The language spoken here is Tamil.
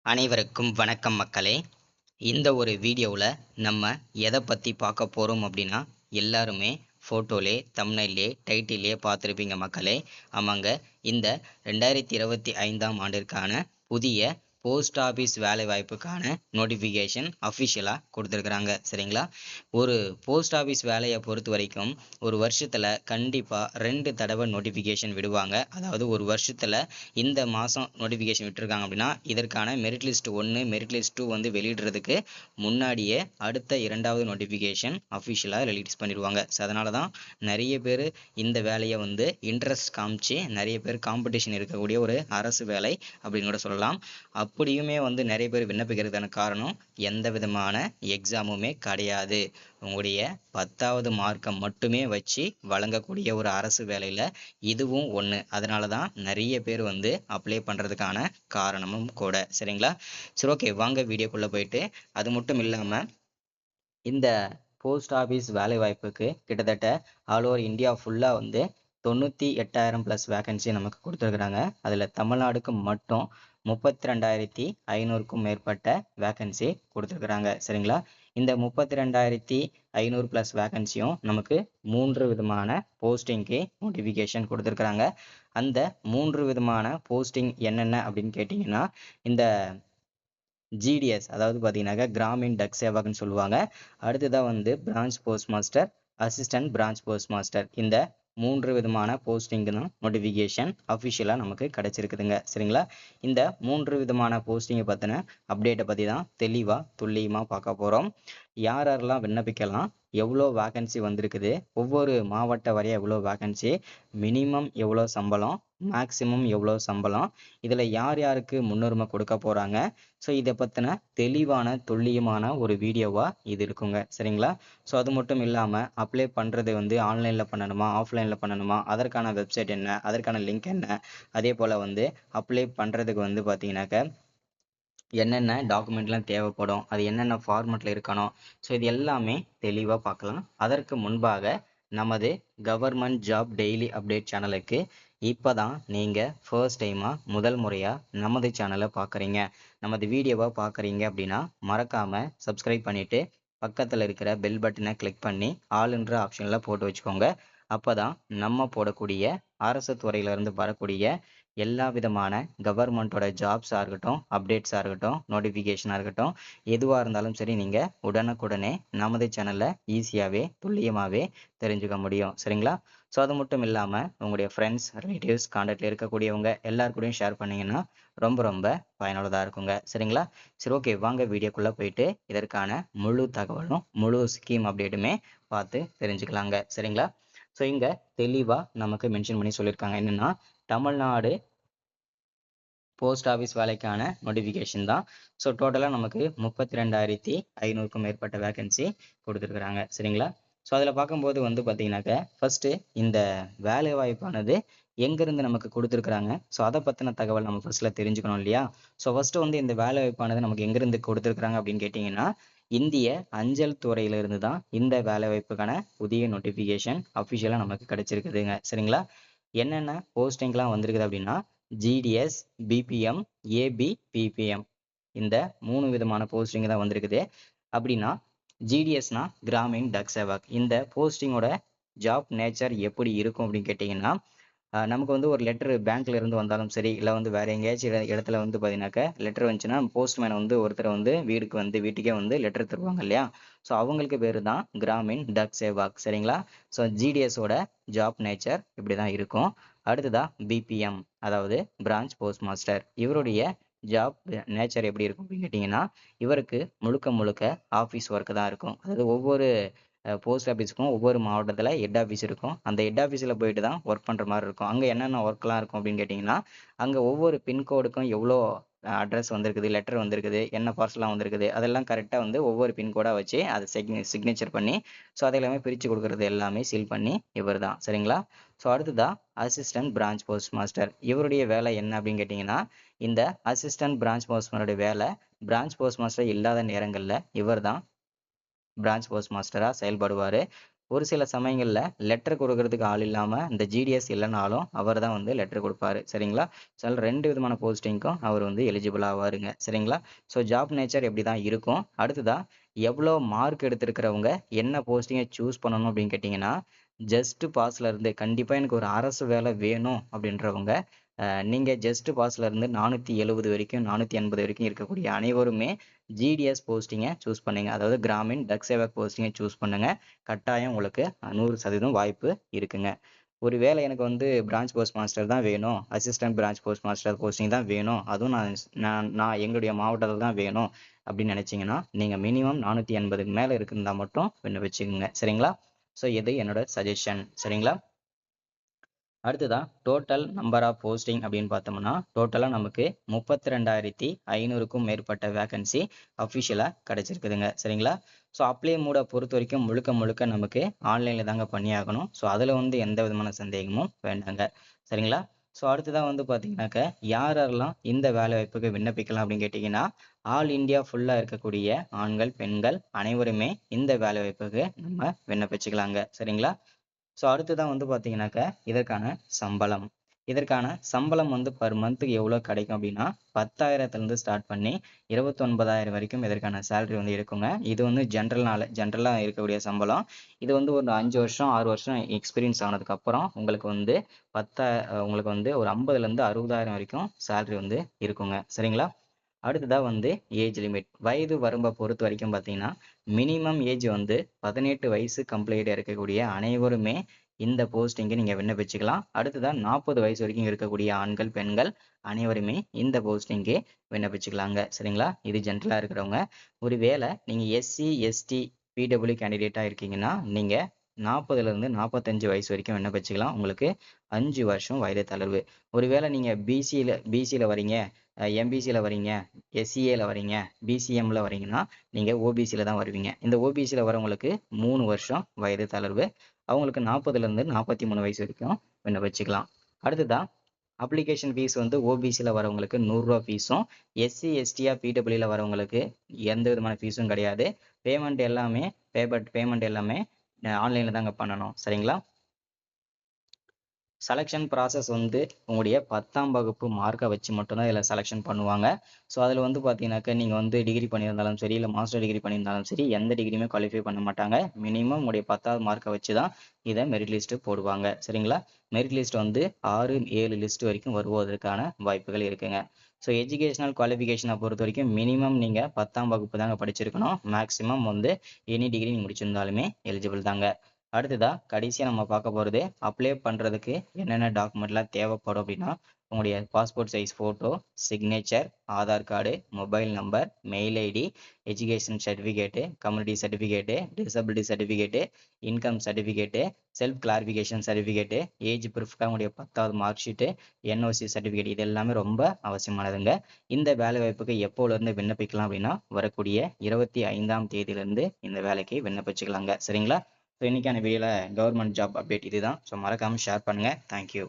அனைவருக்கும் வணக்கம் மக்களே. இந்த ஒரு வீடியோவில் நம்ம எதை பற்றி பார்க்க போகிறோம் அப்படின்னா, எல்லாருமே ஃபோட்டோலே தம்ப்நெயிலே டைட்டிலே பார்த்துருப்பீங்க மக்களே. ஆமாங்க, இந்த 2025ஆம் ஆண்டிற்கான புதிய போஸ்ட் ஆஃபீஸ் வேலை வாய்ப்புக்கான நோட்டிஃபிகேஷன் அஃபிஷியலாக கொடுத்துருக்குறாங்க. சரிங்களா? ஒரு போஸ்ட் ஆஃபீஸ் வேலையை பொறுத்த வரைக்கும் ஒரு வருஷத்தில் கண்டிப்பாக 2 தடவை நோட்டிஃபிகேஷன் விடுவாங்க. அதாவது ஒரு வருஷத்தில் இந்த மாதம் நோட்டிஃபிகேஷன் விட்டுருக்காங்க அப்படின்னா, இதற்கான மெரிட் லிஸ்ட் 1 மெரிட் லிஸ்ட் 2 வந்து வெளியிடுறதுக்கு முன்னாடியே அடுத்த 2வது நோட்டிஃபிகேஷன் அஃபிஷியலாக ரிலீஸ் பண்ணிடுவாங்க. ஸோ அதனால தான் நிறைய பேர் இந்த வேலையை வந்து இன்ட்ரெஸ்ட் காமிச்சு நிறைய பேர் காம்படிஷன் இருக்கக்கூடிய ஒரு அரசு வேலை அப்படின்னு கூட சொல்லலாம். அப்படியுமே வந்து நிறைய பேர் விண்ணப்பிக்கிறதுக்கான காரணம் எந்த விதமான எக்ஸாமுமே கிடையாது. உங்களுடைய 10வது மார்க்கை மட்டுமே வச்சு வழங்கக்கூடிய ஒரு அரசு வேலையில் இதுவும் ஒன்று. அதனால தான் நிறைய பேர் வந்து அப்ளை பண்ணுறதுக்கான காரணமும் கூட. சரிங்களா? சரி, ஓகே, வாங்க வீடியோக்குள்ளே போயிட்டு. அது மட்டும் இல்லாமல் இந்த போஸ்ட் ஆஃபீஸ் வேலை வாய்ப்புக்கு கிட்டத்தட்ட ஆல் ஓவர் இந்தியா ஃபுல்லாக வந்து 98,000 ப்ளஸ் வேகன்சி நமக்கு கொடுத்துருக்குறாங்க. அதில் தமிழ்நாடுக்கு மட்டும் 32,500க்கும் மேற்பட்ட வேகன்சி கொடுத்துருக்குறாங்க. சரிங்களா? இந்த 32,500 ப்ளஸ் வேகன்சியும் நமக்கு 3 விதமான போஸ்டிங்க்கு நோட்டிஃபிகேஷன் கொடுத்துருக்குறாங்க. அந்த 3 விதமான போஸ்டிங் என்னென்ன அப்படின்னு கேட்டிங்கன்னா, இந்த ஜிடிஎஸ், அதாவது பார்த்தீங்கன்னாக்கா கிராமின் டக் சேவக்னு சொல்லுவாங்க. அடுத்ததாக வந்து branch post master, assistant branch post master. இந்த 3 விதமான போஸ்டிங்கு தான் நோட்டிஃபிகேஷன் அஃபிஷியலாக நமக்கு கிடச்சிருக்குதுங்க. சரிங்களா? இந்த 3 விதமான போஸ்டிங்கை பற்றின அப்டேட்டை பற்றி தான் தெளிவாக துல்லியமாக பார்க்க போகிறோம். யாரெல்லாம் விண்ணப்பிக்கலாம், எவ்வளோ வேகன்சி வந்திருக்குது, ஒவ்வொரு மாவட்ட வரையாக எவ்வளோ வேகன்சி, மினிமம் எவ்வளோ சம்பளம், மேக்சிமம் எவ்வளோ சம்பளம், இதில் யார் யாருக்கு முன்னுரிமை கொடுக்க போகிறாங்க. ஸோ இதை பற்றின தெளிவான துல்லியமான ஒரு வீடியோவாக இது இருக்குங்க. சரிங்களா? ஸோ அது மட்டும் இல்லாமல் அப்ளை பண்ணுறது வந்து ஆன்லைனில் பண்ணணுமா, ஆஃப்லைனில் பண்ணணுமா, அதற்கான வெப்சைட் என்ன, அதற்கான லிங்க் என்ன, அதே போல் வந்து அப்ளை பண்ணுறதுக்கு வந்து பார்த்தீங்கன்னாக்க என்னென்ன டாக்குமெண்ட்லாம் தேவைப்படும், அது என்னென்ன ஃபார்மெட்டில் இருக்கணும், ஸோ இது எல்லாமே தெளிவாக பார்க்கலாம். அதற்கு முன்பாக நமது கவர்மெண்ட் ஜாப் டெய்லி அப்டேட் சேனலுக்கு இப்போ தான் நீங்கள் ஃபர்ஸ்ட் டைமாக முதல் முறையாக நமது சேனலை பார்க்குறீங்க, நமது வீடியோவை பார்க்குறீங்க அப்படின்னா மறக்காமல் சப்ஸ்கிரைப் பண்ணிவிட்டு பக்கத்தில் இருக்கிற பெல் பட்டனை கிளிக் பண்ணி ஆளுன்ற ஆப்ஷனில் போட்டு வச்சுக்கோங்க. அப்போ தான் நம்ம போடக்கூடிய அரசு துறையிலேருந்து வரக்கூடிய எல்லா விதமான கவர்மெண்ட்டோட ஜாப்ஸாக இருக்கட்டும், அப்டேட்ஸாக இருக்கட்டும், நோட்டிஃபிகேஷனாக இருக்கட்டும், எதுவாக இருந்தாலும் சரி நீங்கள் உடனுக்குடனே நமது சேனலில் ஈஸியாகவே துல்லியமாகவே தெரிஞ்சுக்க முடியும். சரிங்களா? ஸோ அது மட்டும் இல்லாமல் உங்களுடைய ஃப்ரெண்ட்ஸ், ரிலேட்டிவ்ஸ், கான்டாக்டில் இருக்கக்கூடியவங்க எல்லாருக்கூடையும் ஷேர் பண்ணிங்கன்னா ரொம்ப ரொம்ப பயனுள்ளதாக இருக்குங்க. சரிங்களா? சரி, ஓகே, வாங்க வீடியோக்குள்ளே போயிட்டு இதற்கான முழு தகவலும் முழு ஸ்கீம் அப்டேட்டுமே பார்த்து தெரிஞ்சுக்கலாங்க. சரிங்களா? ஸோ இங்கே தெளிவாக நமக்கு மென்ஷன் பண்ணி சொல்லியிருக்காங்க என்னென்னா, தமிழ்நாடு போஸ்ட் ஆஃபீஸ் வேலைக்கான நோட்டிஃபிகேஷன் தான். ஸோ டோட்டலாக நமக்கு 32,500க்கும் மேற்பட்ட வேகன்சி கொடுத்துருக்குறாங்க. சரிங்களா? ஸோ அதில் பார்க்கும்போது வந்து பார்த்தீங்கன்னாக்க ஃபஸ்ட்டு இந்த வேலை வாய்ப்பானது எங்கேருந்து நமக்கு கொடுத்துருக்குறாங்க, ஸோ அதை பற்றின தகவல் நம்ம ஃபஸ்ட்டில் தெரிஞ்சுக்கணும் இல்லையா? ஸோ ஃபஸ்ட்டு வந்து இந்த வேலை வாய்ப்பானது நமக்கு எங்கேருந்து கொடுத்துருக்குறாங்க அப்படின்னு கேட்டிங்கன்னா, இந்திய அஞ்சல் துறையிலிருந்து தான் இந்த வேலை வாய்ப்புக்கான புதிய நோட்டிஃபிகேஷன் அஃபிஷியலாக நமக்கு கிடைச்சிருக்குதுங்க. சரிங்களா? என்னென்ன போஸ்டிங்லாம் வந்திருக்குது அப்படின்னா, ஜிடிஎஸ், பிபிஎம், ஏபி, பிபிஎம், இந்த 3 விதமான போஸ்டிங் தான் வந்திருக்குது. அப்படின்னா ஜிடிஎஸ்னா கிராமின் டக் சேவக். இந்த போஸ்டிங்கோட ஜாப் நேச்சர் எப்படி இருக்கும் அப்படின்னு கேட்டிங்கன்னா, நமக்கு வந்து ஒரு லெட்டர் பேங்க்ல இருந்து வந்தாலும் சரி, இல்லை வந்து வேற எங்கேயாச்சும் இடத்துல வந்து பார்த்தீங்கன்னாக்கா லெட்டர் வந்துச்சுன்னா போஸ்ட்மேன் வந்து ஒருத்தர் வந்து வீட்டுக்கே வந்து லெட்டர் தருவாங்க இல்லையா? ஸோ அவங்களுக்கு பேர் தான் கிராமின் டக் சேவாக். சரிங்களா? ஸோ ஜிடிஎஸோட ஜாப் நேச்சர் இப்படி தான் இருக்கும். அடுத்ததா பிபிஎம், அதாவது பிரான்ச் போஸ்ட் மாஸ்டர். இவருடைய ஜாப் நேச்சர் எப்படி இருக்கும் அப்படின்னு கேட்டிங்கன்னா, இவருக்கு முழுக்க முழுக்க ஆஃபீஸ் ஒர்க்கு தான் இருக்கும். அதாவது ஒவ்வொரு போஸ்ட் ஆஃபீஸுக்கும் ஒவ்வொரு மாவட்டத்தில் ஹெட் ஆஃபீஸ் இருக்கும். அந்த ஹெட் ஆஃபீஸில் போயிட்டு தான் ஒர்க் பண்ணுற மாதிரி இருக்கும். அங்கே என்னென்ன ஒர்க்லாம் இருக்கும் அப்படின்னு கேட்டிங்கன்னா, அங்கே ஒவ்வொரு பின்கோடுக்கும் எவ்வளோ அட்ரஸ் வந்திருக்குது, லெட்டர் வந்திருக்குது, என்ன பார்சலாம் வந்திருக்குது, அதெல்லாம் கரெக்டாக வந்து ஒவ்வொரு பின்கோடாக வச்சு அதை சிக்னேச்சர் பண்ணி, ஸோ அதை எல்லாமே பிரித்து கொடுக்குறது எல்லாமே சீல் பண்ணி இவர் தான். சரிங்களா? ஸோ அடுத்ததாக அசிஸ்டன்ட் பிரான்ச் போஸ்ட் மாஸ்டர். இவருடைய வேலை என்ன அப்படின்னு கேட்டிங்கன்னா, இந்த அசிஸ்டன்ட் பிரான்ச் போஸ்ட் மாஸ்டருடைய வேலை, பிரான்ச் போஸ்ட் மாஸ்டர் இல்லாத நேரங்களில் இவர் தான் பிரான்ச் போஸ்ட் மாஸ்டராக செயல்படுவார். ஒரு சில சமயங்களில் லெட்டர் கொடுக்கறதுக்கு ஆள் இல்லாமல் இந்த ஜிடிஎஸ் இல்லைனாலும் அவர் தான் வந்து லெட்டர் கொடுப்பாரு சரிங்களா. ஸோ அதில் 2 விதமான போஸ்டிங்க்கும் அவர் வந்து எலிஜிபிள் ஆவாருங்க சரிங்களா. ஸோ ஜாப் நேச்சர் எப்படி தான் இருக்கும். அடுத்ததா எவ்வளோ மார்க் எடுத்திருக்கிறவங்க என்ன போஸ்டிங்கை சூஸ் பண்ணணும் அப்படின்னு கேட்டிங்கன்னா, ஜஸ்ட் பாஸ்ல இருந்து கண்டிப்பாக எனக்கு ஒரு அரசு வேலை வேணும் அப்படின்றவங்க நீங்கள் ஜஸ்ட் பாஸ்ல இருந்து 470 வரைக்கும் 480 வரைக்கும் இருக்கக்கூடிய அனைவருமே ஜிடிஎஸ் போஸ்டிங்கை சூஸ் பண்ணுங்க. அதாவது கிராமின் டக் சேவக் போஸ்டிங்கை சூஸ் பண்ணுங்க. கட்டாயம் உங்களுக்கு 100% வாய்ப்பு இருக்குங்க. ஒருவேளை எனக்கு வந்து பிரான்ச் போஸ்ட் மாஸ்டர் தான் வேணும், assistant branch post master posting தான் வேணும், அதுவும் நான் நான் நான் எங்களுடைய மாவட்டத்தில் தான் வேணும் அப்படின்னு நினைச்சீங்கன்னா நீங்கள் மினிமம் 480க்கு மேலே இருக்குந்தா மட்டும் விண்ணப்பிச்சுக்கோங்க சரிங்களா. ஸோ இது என்னோட சஜஷன் சரிங்களா. அடுத்ததான் டோட்டல் நம்பர் ஆஃப் போஸ்டிங் அப்படின்னு பார்த்தோம்னா டோட்டலாக நமக்கு 32,500க்கும் மேற்பட்ட வேகன்சி அஃபிஷியலாக கிடைச்சிருக்குதுங்க சரிங்களா. ஸோ அப்ளை மூட பொறுத்த வரைக்கும் முழுக்க முழுக்க நமக்கு ஆன்லைனில் தாங்க பண்ணியாகணும். ஸோ அதில் வந்து எந்த விதமான சந்தேகமும் வேண்டாங்க சரிங்களா. ஸோ அடுத்ததான் வந்து பார்த்தீங்கன்னாக்க யாரெல்லாம் இந்த வேலை வாய்ப்புக்கு விண்ணப்பிக்கலாம் அப்படின்னு கேட்டிங்கன்னா, ஆல் இந்தியா ஃபுல்லாக இருக்கக்கூடிய ஆண்கள் பெண்கள் அனைவருமே இந்த வேலை வாய்ப்புக்கு நம்ம விண்ணப்பிச்சுக்கலாங்க சரிங்களா. ஸோ அடுத்ததான் வந்து பார்த்தீங்கன்னாக்க இதற்கான சம்பளம் வந்து பர் மந்த்துக்கு எவ்வளோ கிடைக்கும் அப்படின்னா 10,000லேருந்து ஸ்டார்ட் பண்ணி 29,000 வரைக்கும் இதற்கான சேலரி வந்து இருக்குங்க. இது வந்து ஜென்ரலாக இருக்கக்கூடிய சம்பளம். இது வந்து ஒரு 5 வருஷம் 6 வருஷம் எக்ஸ்பீரியன்ஸ் ஆனதுக்கப்புறம் உங்களுக்கு வந்து உங்களுக்கு வந்து ஒரு 50,000லேருந்து 60,000 வரைக்கும் சேலரி வந்து இருக்குங்க சரிங்களா. அடுத்ததாக வந்து ஏஜ் லிமிட் வயது வரம்பை பொறுத்த வரைக்கும் பார்த்தீங்கன்னா மினிமம் ஏஜ் வந்து 18 வயசு கம்ப்ளீட் இருக்கக்கூடிய அனைவருமே இந்த போஸ்டிங்கை நீங்கள் விண்ணப்பிச்சுக்கலாம். அடுத்ததான் 40 வயசு வரைக்கும் இருக்கக்கூடிய ஆண்கள் பெண்கள் அனைவருமே இந்த போஸ்டிங்கே விண்ணப்பிச்சுக்கலாங்க சரிங்களா. இது ஜென்ரலாக இருக்கிறவங்க. ஒருவேளை நீங்கள் எஸ்சி எஸ்டி பிடபிள்யூ கேண்டிடேட்டாக இருக்கீங்கன்னா நீங்கள் 40லேருந்து 45 வயசு வரைக்கும் விண்ணப்பிச்சுக்கலாம். உங்களுக்கு 5 வருஷம் வயது தளர்வு. ஒருவேளை நீங்கள் பிசியில் வரீங்க, எம்பிசியில் வரீங்க, எஸ்சிஏல வரீங்க, பிசிஎம்ல வரீங்கன்னா நீங்கள் ஓபிசியில் தான் வருவீங்க. இந்த ஓபிசியில் வரவங்களுக்கு 3 வருஷம் வயது தளர்வு. அவங்களுக்கு 40லேருந்து 43 வயசு வரைக்கும் விண்ணப்பிச்சுக்கலாம். அடுத்ததான் அப்ளிகேஷன் ஃபீஸ் வந்து ஓபிசியில் வரவங்களுக்கு 100 ரூபா ஃபீஸும், எஸ்சி எஸ்டியா பிடபிள்யூல வரவங்களுக்கு எந்த விதமான ஃபீஸும் கிடையாது. பேமெண்ட் எல்லாமே ஆன்லைனில் தாங்க பண்ணணும் சரிங்களா. செலெக்ஷன் ப்ராசஸ் வந்து உங்களுடைய 10ஆம் வகுப்பு மார்க்கை வச்சு மட்டும்தான் இதில் செலெக்ஷன் பண்ணுவாங்க. ஸோ அதில் வந்து பார்த்தீங்கன்னாக்கா நீங்கள் வந்து டிகிரி பண்ணியிருந்தாலும் சரி, இல்லை மாஸ்டர் டிகிரி பண்ணியிருந்தாலும் சரி, எந்த டிகிரியுமே குவாலிஃபை பண்ண மாட்டாங்க. மினிமம் உங்களுடைய 10ஆவது மார்க்கை வச்சு தான் இதை மெரிட் லிஸ்ட்டு போடுவாங்க சரிங்களா. மெரிட் லிஸ்ட் வந்து 6-7 லிஸ்ட் வரைக்கும் வருவதற்கான வாய்ப்புகள் இருக்குங்க. ஸோ எஜுகேஷனல் குவாலிஃபிகேஷனை பொறுத்த வரைக்கும் மினிமம் நீங்கள் 10ஆம் வகுப்பு தாங்க படிச்சிருக்கணும். மேக்ஸிமம் வந்து எனி டிகிரி நீங்கள் முடிச்சிருந்தாலுமே எலிஜிபிள் தாங்க. அடுத்ததா கடைசியாக நம்ம பார்க்க போகிறது அப்ளை பண்ணுறதுக்கு என்னென்ன டாக்குமெண்ட்லாம் தேவைப்படும் அப்படின்னா, உங்களுடைய passport size photo, signature, Aadhaar card, mobile number, mail ID, education certificate, community certificate, disability certificate, income certificate, self clarification certificate, age ப்ரூஃப்காக உங்களுடைய 10வது மார்க் ஷீட்டு, என்ஓசி சர்டிஃபிகேட் இது எல்லாமே ரொம்ப அவசியமானதுங்க. இந்த வேலை வாய்ப்புக்கு எப்போலேருந்து விண்ணப்பிக்கலாம் அப்படின்னா வரக்கூடிய 25ஆம் தேதியிலேருந்து இந்த வேலைக்கு விண்ணப்பிச்சுக்கலாங்க சரிங்களா. ஸோ இன்றைக்கான வீடியோவில் கவர்மெண்ட் ஜாப் அப்டேட் இதுதான். ஸோ மறக்காமல் ஷேர் பண்ணுங்கள். தேங்க்யூ.